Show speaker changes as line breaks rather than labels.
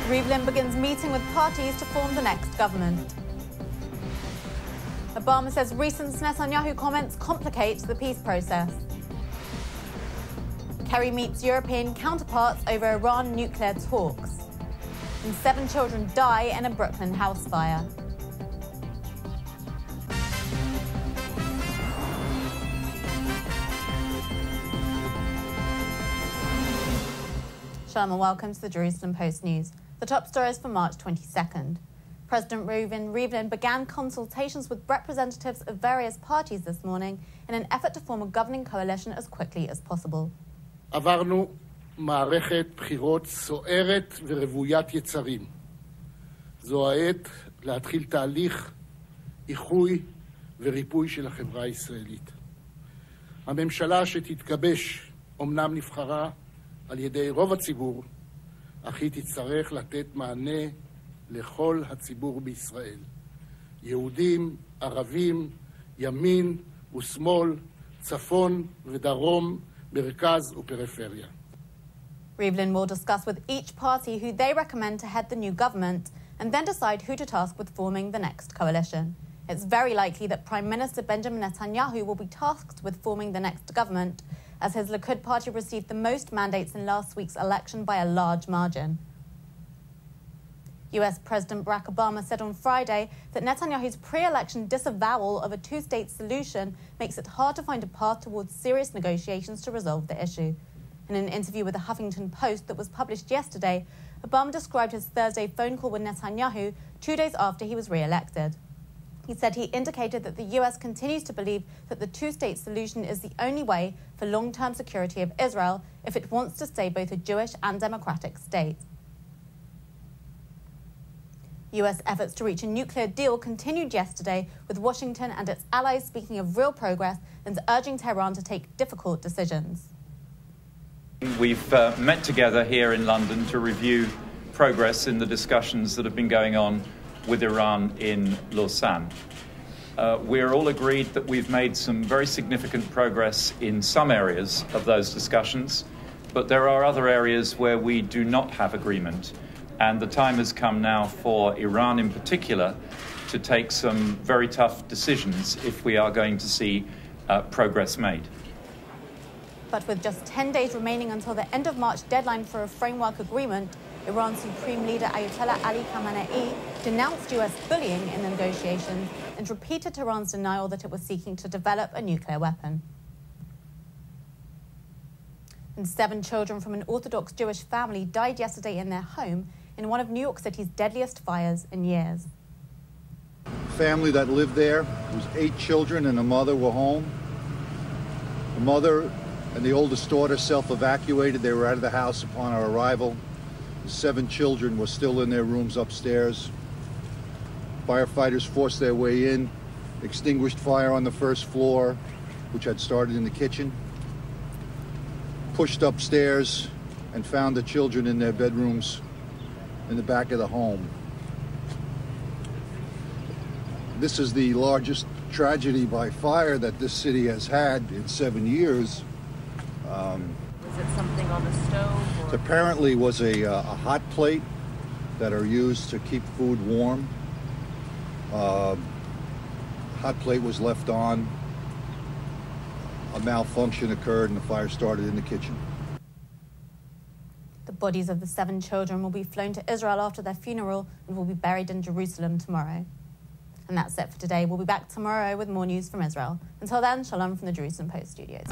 Rivlin begins meeting with parties to form the next government. Obama says recent Netanyahu comments complicate the peace process. Kerry meets European counterparts over Iran nuclear talks. And 7 children die in a Brooklyn house fire. Shalom and welcome to the Jerusalem Post News. The top stories for March 22nd. President Rivlin began consultations with representatives of various parties this morning in an effort to form a governing coalition as quickly as possible.
עברנו מערכת בחירות סוערת ורוויית יצרים. זו העת להתחיל תהליך איחוי וריפוי של החברה הישראלית. הממשלה שתתגבש אומנם נבחרה על ידי רוב הציבור, אך היא תצטרך לתת מענה לכל הציבור בישראל. יהודים, ערבים, ימין ושמאל, צפון ודרום, מרכז ופריפריה.
Rivlin will discuss with each party who they recommend to head the new government and then decide who to task with forming the next coalition. It's very likely that Prime Minister Benjamin Netanyahu will be tasked with forming the next government, as his Likud party received the most mandates in last week's election by a large margin. US President Barack Obama said on Friday that Netanyahu's pre-election disavowal of a two-state solution makes it hard to find a path towards serious negotiations to resolve the issue. In an interview with the Huffington Post that was published yesterday, Obama described his Thursday phone call with Netanyahu 2 days after he was re-elected. He said he indicated that the US continues to believe that the two-state solution is the only way for long-term security of Israel if it wants to stay both a Jewish and democratic state. US efforts to reach a nuclear deal continued yesterday, with Washington and its allies speaking of real progress and urging Tehran to take difficult decisions.
We've met together here in London to review progress in the discussions that have been going on with Iran in Lausanne. We're all agreed that we've made some very significant progress in some areas of those discussions, but there are other areas where we do not have agreement. And the time has come now for Iran in particular to take some very tough decisions if we are going to see progress made.
But with just 10 days remaining until the end of March deadline for a framework agreement, Iran's Supreme Leader Ayatollah Ali Khamenei denounced US bullying in the negotiations and repeated Tehran's denial that it was seeking to develop a nuclear weapon. And 7 children from an Orthodox Jewish family died yesterday in their home in one of New York City's deadliest fires in years.
Family that lived there, it was 8 children and a mother were home. The mother and the oldest daughter self-evacuated. They were out of the house upon our arrival. The 7 children were still in their rooms upstairs. Firefighters forced their way in, extinguished fire on the first floor, which had started in the kitchen, pushed upstairs, and found the children in their bedrooms in the back of the home. This is the largest tragedy by fire that this city has had in 7 years.
Was it something on the stove? Or?
It apparently was a hot plate that are used to keep food warm. Hot plate was left on. A malfunction occurred and the fire started in the kitchen.
The bodies of the 7 children will be flown to Israel after their funeral and will be buried in Jerusalem tomorrow. And that's it for today. We'll be back tomorrow with more news from Israel. Until then, shalom from the Jerusalem Post studios.